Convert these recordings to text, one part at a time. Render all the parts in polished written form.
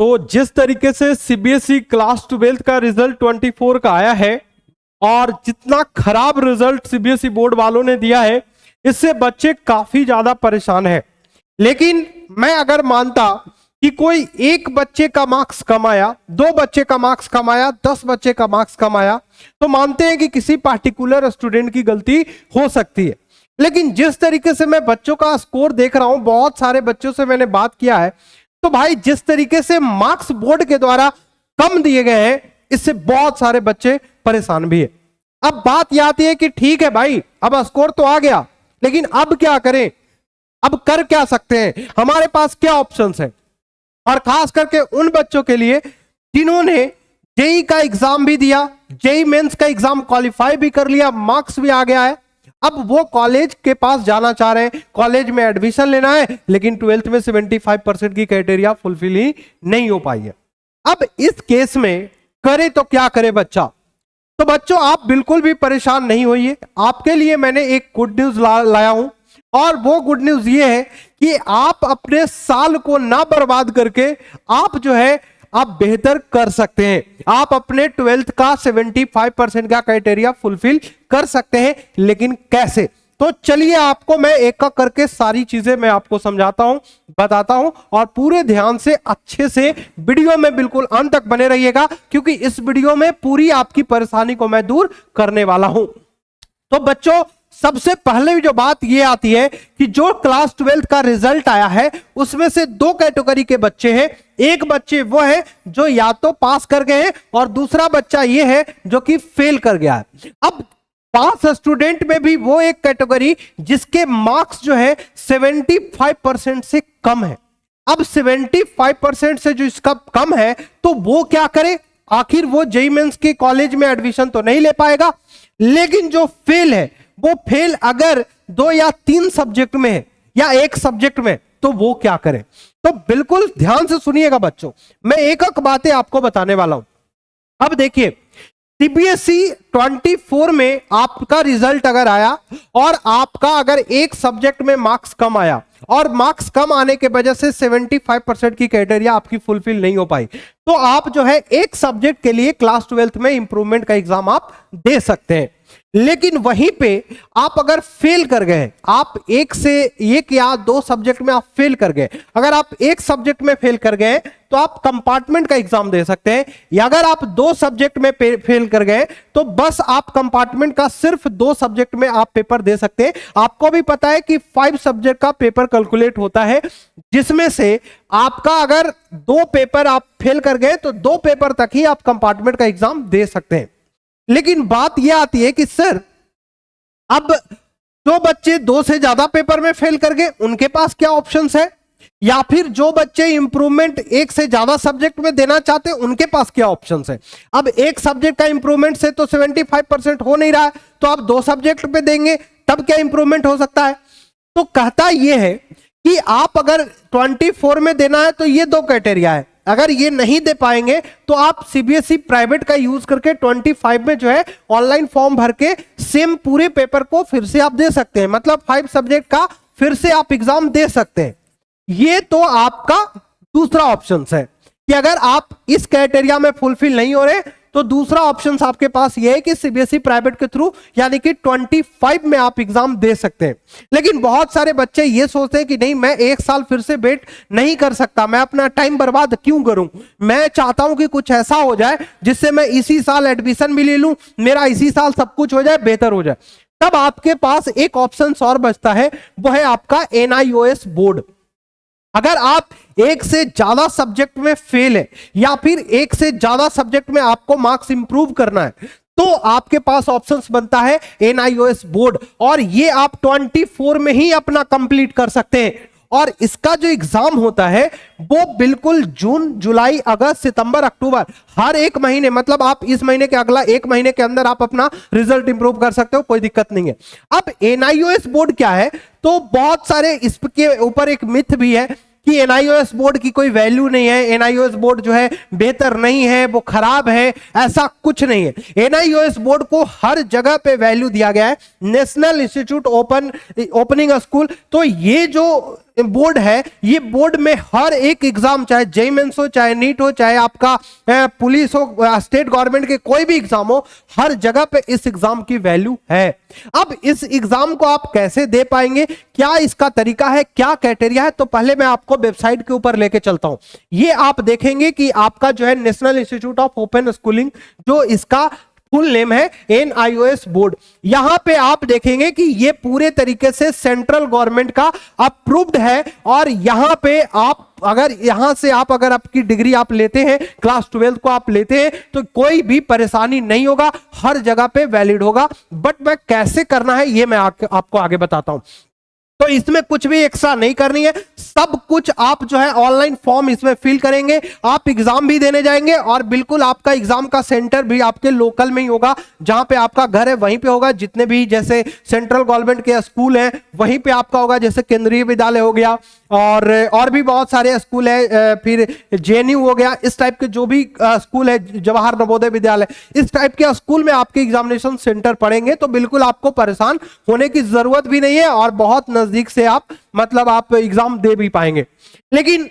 तो जिस तरीके से सीबीएसई क्लास 12 का रिजल्ट 24 का आया है और जितना खराब रिजल्ट सीबीएसई बोर्ड वालों ने दिया है, इससे बच्चे काफी ज्यादा परेशान हैं। लेकिन मैं अगर मानता कि कोई एक बच्चे का मार्क्स कम आया, 2 बच्चे का मार्क्स कम आया, 10 बच्चे का मार्क्स कम आया, तो मानते हैं कि किसी पार्टिकुलर स्टूडेंट की गलती हो सकती है। लेकिन जिस तरीके से मैं बच्चों का स्कोर देख रहा हूं, बहुत सारे बच्चों से मैंने बात किया है, तो भाई जिस तरीके से मार्क्स बोर्ड के द्वारा कम दिए गए हैं, इससे बहुत सारे बच्चे परेशान भी है। अब बात यह आती है कि ठीक है भाई, अब स्कोर तो आ गया, लेकिन अब क्या करें, अब कर क्या सकते हैं, हमारे पास क्या ऑप्शंस हैं। और खास करके उन बच्चों के लिए जिन्होंने जेई का एग्जाम भी दिया, जेई मेंस का एग्जाम क्वालिफाई भी कर लिया, मार्क्स भी आ गया है, अब वो कॉलेज के पास जाना चाह रहे हैं, कॉलेज में एडमिशन लेना है, लेकिन 12th में 75% की क्राइटेरिया फुलफिल ही नहीं हो पाई है। अब इस केस में करे तो क्या करे बच्चा। तो बच्चों आप बिल्कुल भी परेशान नहीं होइए, आपके लिए मैंने एक गुड न्यूज लाया हूं, और वो गुड न्यूज ये है कि आप अपने साल को ना बर्बाद करके आप जो है आप बेहतर कर सकते हैं। आप अपने 12th का 75% का क्राइटेरिया फुलफिल कर सकते हैं, लेकिन कैसे? तो चलिए आपको मैं एक एक करके सारी चीजें मैं आपको समझाता हूं, बताता हूं, और पूरे ध्यान से अच्छे से वीडियो में बिल्कुल अंत तक बने रहिएगा, क्योंकि इस वीडियो में पूरी आपकी परेशानी को मैं दूर करने वाला हूं। तो बच्चों सबसे पहले जो बात यह आती है कि जो क्लास 12 का रिजल्ट आया है उसमें से 2 कैटेगरी के बच्चे हैं। एक बच्चे वो है जो या तो पास कर गए हैं, और दूसरा बच्चा ये है जो कि फेल कर गया है। अब पास स्टूडेंट में भी वो एक कैटेगरी जिसके मार्क्स जो है 75% से कम है। अब 75% से जो इसका कम है, तो वो क्या करे, आखिर वो जेईई मेंस के कॉलेज में एडमिशन तो नहीं ले पाएगा, लेकिन जो फेल है वो फेल अगर 2 या 3 सब्जेक्ट में है या 1 सब्जेक्ट में, तो वो क्या करे। तो बिल्कुल ध्यान से सुनिएगा बच्चों, मैं एक एक बातें आपको बताने वाला हूं। अब देखिए सीबीएसई 24 में आपका रिजल्ट अगर आया और आपका अगर 1 सब्जेक्ट में मार्क्स कम आया, और मार्क्स कम आने के वजह से 75% की क्राइटेरिया आपकी फुलफिल नहीं हो पाई, तो आप जो है 1 सब्जेक्ट के लिए क्लास 12 में इंप्रूवमेंट का एग्जाम आप दे सकते हैं। लेकिन वहीं पे आप अगर फेल कर गए, आप 1 या 2 सब्जेक्ट में आप फेल कर गए, अगर आप 1 सब्जेक्ट में फेल कर गए तो आप कंपार्टमेंट का एग्जाम दे सकते हैं, या अगर आप 2 सब्जेक्ट में फेल कर गए तो बस आप कंपार्टमेंट का सिर्फ 2 सब्जेक्ट में आप पेपर दे सकते हैं। आपको भी पता है कि 5 सब्जेक्ट का पेपर कैलकुलेट होता है, जिसमें से आपका अगर 2 पेपर आप फेल कर गए तो 2 पेपर तक ही आप कंपार्टमेंट का एग्जाम दे सकते हैं। लेकिन बात यह आती है कि सर अब जो बच्चे 2 से ज्यादा पेपर में फेल कर गए उनके पास क्या ऑप्शंस है, या फिर जो बच्चे इंप्रूवमेंट 1 से ज्यादा सब्जेक्ट में देना चाहते हैं उनके पास क्या ऑप्शंस है। अब 1 सब्जेक्ट का इंप्रूवमेंट से तो 75% हो नहीं रहा है, तो आप 2 सब्जेक्ट पे देंगे तब क्या इंप्रूवमेंट हो सकता है। तो कहता यह है कि आप अगर 24 में देना है तो ये 2 क्राइटेरिया है, अगर ये नहीं दे पाएंगे तो आप सीबीएसई प्राइवेट का यूज करके 25 में जो है ऑनलाइन फॉर्म भर के सेम पूरे पेपर को फिर से आप दे सकते हैं, मतलब 5 सब्जेक्ट का फिर से आप एग्जाम दे सकते हैं। ये तो आपका दूसरा ऑप्शन है कि अगर आप इस क्राइटेरिया में फुलफिल नहीं हो रहे तो दूसरा ऑप्शन आपके पास ये है कि सीबीएसई प्राइवेट के थ्रू यानी कि 25 में आप एग्जाम दे सकते हैं। लेकिन बहुत सारे बच्चे ये सोचते हैं कि नहीं, मैं 1 साल फिर से वेट नहीं कर सकता, मैं अपना टाइम बर्बाद क्यों करूं, मैं चाहता हूं कि कुछ ऐसा हो जाए जिससे मैं इसी साल एडमिशन भी ले लूं, मेरा इसी साल सब कुछ हो जाए, बेहतर हो जाए। तब आपके पास एक ऑप्शन और बचता है, वो है आपका NIOS बोर्ड। अगर आप 1 से ज्यादा सब्जेक्ट में फेल है, या फिर 1 से ज्यादा सब्जेक्ट में आपको मार्क्स इंप्रूव करना है, तो आपके पास ऑप्शंस बनता है NIOS बोर्ड, और ये आप 24 में ही अपना कंप्लीट कर सकते हैं। और इसका जो एग्जाम होता है वो बिल्कुल जून, जुलाई, अगस्त, सितंबर, अक्टूबर, हर 1 महीने, मतलब आप इस महीने के अगला 1 महीने के अंदर आप अपना रिजल्ट इंप्रूव कर सकते हो, कोई दिक्कत नहीं है। अब NIOS बोर्ड क्या है, तो बहुत सारे इसके ऊपर एक मिथ भी है कि NIOS बोर्ड की कोई वैल्यू नहीं है, NIOS बोर्ड जो है बेहतर नहीं है, वो खराब है, ऐसा कुछ नहीं है। NIOS बोर्ड को हर जगह पे वैल्यू दिया गया है, नेशनल इंस्टीट्यूट ओपनिंग स्कूल। तो ये जो बोर्ड है, ये बोर्ड में हर एक एग्जाम, चाहे जेईई मेंस हो, चाहे नीट हो, चाहे आपका पुलिस हो, स्टेट गवर्नमेंट के कोई भी एग्जाम हो, हर जगह पे इस एग्जाम की वैल्यू है। अब इस एग्जाम को आप कैसे दे पाएंगे, क्या इसका तरीका है, क्या क्राइटेरिया है, तो पहले मैं आपको वेबसाइट के ऊपर लेके चलता हूं। ये आप देखेंगे कि आपका जो है national institute of open schooling, जो इसका फुल नेम है NIOS बोर्ड, यहां पे आप देखेंगे कि ये पूरे तरीके से सेंट्रल गवर्नमेंट का अप्रूव्ड है। और यहां पे आप अगर यहां से आप अगर आपकी डिग्री आप लेते हैं, क्लास 12 को आप लेते हैं, तो कोई भी परेशानी नहीं होगा, हर जगह पे वैलिड होगा। बट मैं कैसे करना है ये मैं आपको आगे बताता हूं। तो इसमें कुछ भी एक्स्ट्रा नहीं करनी है, सब कुछ आप जो है ऑनलाइन फॉर्म इसमें फिल करेंगे, आप एग्जाम भी देने जाएंगे और बिल्कुल आपका एग्जाम का सेंटर भी आपके लोकल में ही होगा, जहां पे आपका घर है वहीं पे होगा। जितने भी जैसे सेंट्रल गवर्नमेंट के स्कूल हैं वहीं पे आपका होगा, जैसे केंद्रीय विद्यालय हो गया और भी बहुत सारे स्कूल है, फिर JNU हो गया, इस टाइप के जो भी स्कूल है, जवाहर नवोदय विद्यालय, इस टाइप के स्कूल में आपके एग्जामिनेशन सेंटर पड़ेंगे। तो बिल्कुल आपको परेशान होने की जरूरत भी नहीं है और बहुत नजदीक से आप मतलब आप एग्जाम दे भी पाएंगे। लेकिन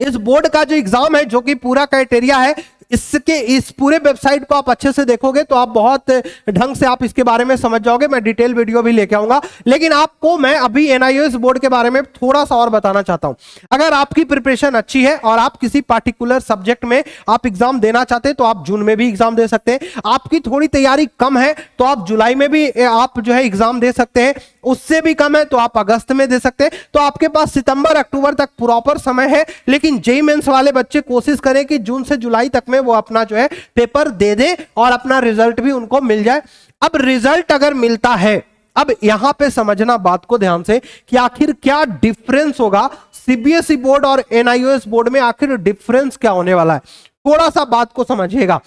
इस बोर्ड का जो एग्जाम है, जो कि पूरा क्राइटेरिया है, इसके इस पूरे वेबसाइट को आप अच्छे से देखोगे तो आप बहुत ढंग से आप इसके बारे में समझ जाओगे। मैं डिटेल वीडियो भी लेके आऊंगा, लेकिन आपको मैं अभी NIOS बोर्ड के बारे में थोड़ा सा और बताना चाहता हूं। अगर आपकी प्रिपरेशन अच्छी है और आप किसी पार्टिकुलर सब्जेक्ट में आप एग्जाम देना चाहते हैं तो आप जून में भी एग्जाम दे सकते हैं। आपकी थोड़ी तैयारी कम है तो आप जुलाई में भी आप जो है एग्जाम दे सकते हैं, उससे भी कम है तो आप अगस्त में दे सकते हैं। तो आपके पास सितंबर अक्टूबर तक प्रॉपर समय है। लेकिन जेईई मेंस वाले बच्चे कोशिश करें कि जून से जुलाई तक में वो अपना जो है पेपर दे दे और अपना रिजल्ट भी उनको मिल जाए। अब रिजल्ट अगर मिलता है, अब यहां पे समझना बात को ध्यान से कि आखिर क्या डिफरेंस होगा CBSE बोर्ड और NIOS बोर्ड में, आखिर डिफरेंस क्या होने वाला है, थोड़ा सा बात को समझिएगा।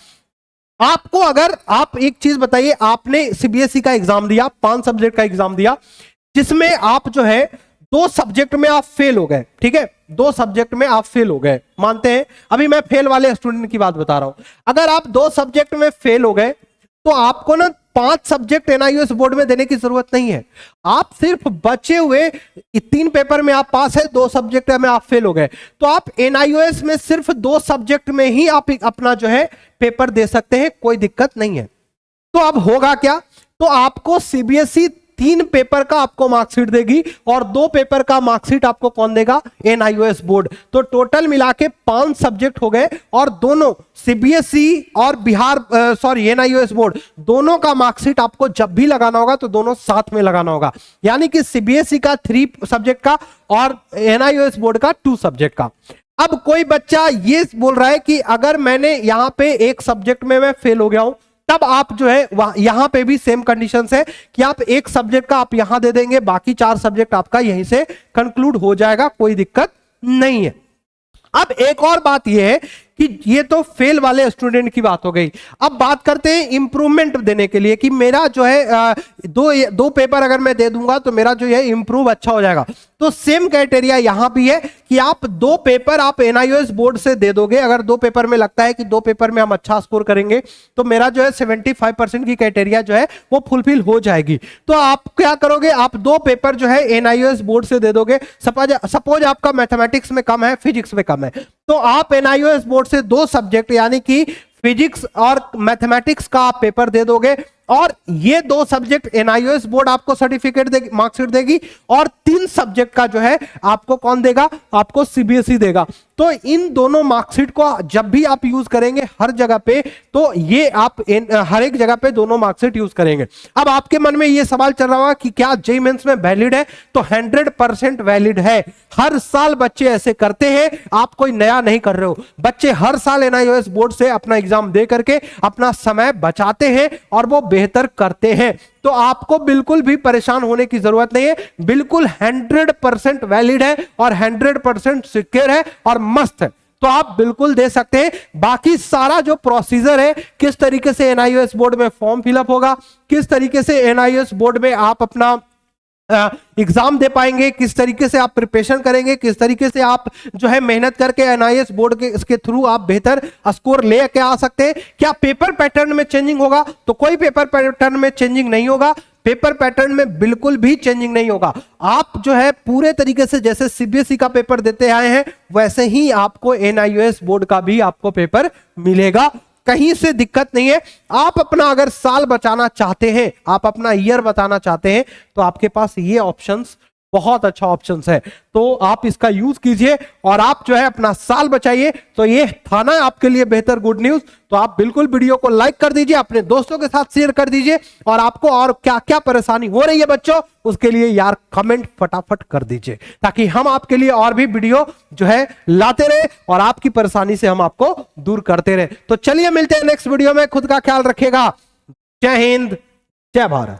आपको अगर आप एक चीज बताइए, आपने CBSE का एग्जाम दिया, 5 सब्जेक्ट का एग्जाम दिया, जिसमें आप जो है 2 सब्जेक्ट में आप फेल हो गए, ठीक है, 2 सब्जेक्ट में आप फेल हो गए, मानते हैं। अभी मैं फेल वाले स्टूडेंट की बात बता रहा हूं। अगर आप 2 सब्जेक्ट में फेल हो गए तो आपको ना 5 सब्जेक्ट NIOS बोर्ड में देने की जरूरत नहीं है। आप सिर्फ बचे हुए 3 पेपर में आप पास है, 2 सब्जेक्ट में आप फेल हो गए, तो आप NIOS में सिर्फ 2 सब्जेक्ट में ही आप अपना जो है पेपर दे सकते हैं, कोई दिक्कत नहीं है। तो अब होगा क्या, तो आपको CBSE 3 पेपर का आपको मार्कशीट देगी और 2 पेपर का मार्कशीट आपको कौन देगा, NIOS बोर्ड। तो टोटल मिला के 5 सब्जेक्ट हो गए और दोनों CBSE और NIOS बोर्ड दोनों का मार्कशीट आपको जब भी लगाना होगा तो दोनों साथ में लगाना होगा। यानी कि CBSE का 3 सब्जेक्ट का और NIOS बोर्ड का 2 सब्जेक्ट का। अब कोई बच्चा ये बोल रहा है कि अगर मैंने यहां पे एक सब्जेक्ट में मैं फेल हो गया हूं, तब आप जो है यहां पे भी सेम कंडीशंस है कि आप एक सब्जेक्ट का आप यहां दे देंगे, बाकी 4 सब्जेक्ट आपका यहीं से कंक्लूड हो जाएगा, कोई दिक्कत नहीं है। अब एक और बात यह है कि ये तो फेल वाले स्टूडेंट की बात हो गई। अब बात करते हैं इंप्रूवमेंट देने के लिए कि मेरा जो है दो पेपर अगर मैं दे दूंगा तो मेरा जो है इंप्रूव अच्छा हो जाएगा। तो सेम क्राइटेरिया यहां भी है कि आप 2 पेपर आप NIOS बोर्ड से दे दोगे। अगर 2 पेपर में लगता है कि 2 पेपर में हम अच्छा स्कोर करेंगे तो मेरा जो है 75% की क्राइटेरिया जो है वो फुलफिल हो जाएगी। तो आप क्या करोगे, आप 2 पेपर जो है NIOS बोर्ड से दे दोगे। सपोज आपका मैथमेटिक्स में कम है, फिजिक्स में कम है, तो आप NIOS बोर्ड से 2 सब्जेक्ट यानी कि फिजिक्स और मैथमेटिक्स का आप पेपर दे दोगे और ये 2 सब्जेक्ट NIOS बोर्ड आपको सर्टिफिकेट देगी, मार्कशीट देगी और 3 सब्जेक्ट का जो है आपको कौन देगा, आपको CBSE देगा। तो इन दोनों मार्कशीट को जब भी आप यूज करेंगे हर जगह पे, तो ये आप हर एक जगह पे दोनों मार्कशीट यूज करेंगे। अब आपके मन में ये सवाल चल रहा होगा कि क्या जेईई मेंस में वैलिड है, तो 100% वैलिड है। हर साल बच्चे ऐसे करते हैं, आप कोई नया नहीं कर रहे हो। बच्चे हर साल NIOS बोर्ड से अपना एग्जाम दे करके अपना समय बचाते हैं और वो बेहतर करते हैं। तो आपको बिल्कुल भी परेशान होने की जरूरत नहीं है, बिल्कुल 100% वैलिड है और 100% सिक्योर है और मस्त है। तो आप बिल्कुल दे सकते हैं। बाकी सारा जो प्रोसीजर है, किस तरीके से NIOS बोर्ड में फॉर्म फिलअप होगा, किस तरीके से NIOS बोर्ड में आप अपना एग्जाम दे पाएंगे, किस तरीके से आप प्रिपरेशन करेंगे, किस तरीके से आप जो है मेहनत करके NIOS बोर्ड के इसके थ्रू आप बेहतर स्कोर लेके आ सकते हैं। क्या पेपर पैटर्न में चेंजिंग होगा, तो कोई पेपर पैटर्न में चेंजिंग नहीं होगा। पेपर पैटर्न में बिल्कुल भी चेंजिंग नहीं होगा। आप जो है पूरे तरीके से जैसे सीबीएसई का पेपर देते आए हैं वैसे ही आपको एनआईओएस बोर्ड का भी आपको पेपर मिलेगा, कहीं से दिक्कत नहीं है। आप अपना अगर साल बचाना चाहते हैं, आप अपना ईयर बताना चाहते हैं, तो आपके पास ये ऑप्शंस बहुत अच्छा ऑप्शंस है, तो आप इसका यूज कीजिए और आप जो है अपना साल बचाइए। तो ये था ना आपके लिए बेहतर गुड न्यूज। तो आप बिल्कुल वीडियो को लाइक कर दीजिए, अपने दोस्तों के साथ शेयर कर दीजिए, और आपको और क्या क्या परेशानी हो रही है बच्चों उसके लिए यार कमेंट फटाफट कर दीजिए, ताकि हम आपके लिए और भी वीडियो जो है लाते रहे और आपकी परेशानी से हम आपको दूर करते रहे। तो चलिए मिलते हैं नेक्स्ट वीडियो में, खुद का ख्याल रखिएगा। जय हिंद, जय भारत।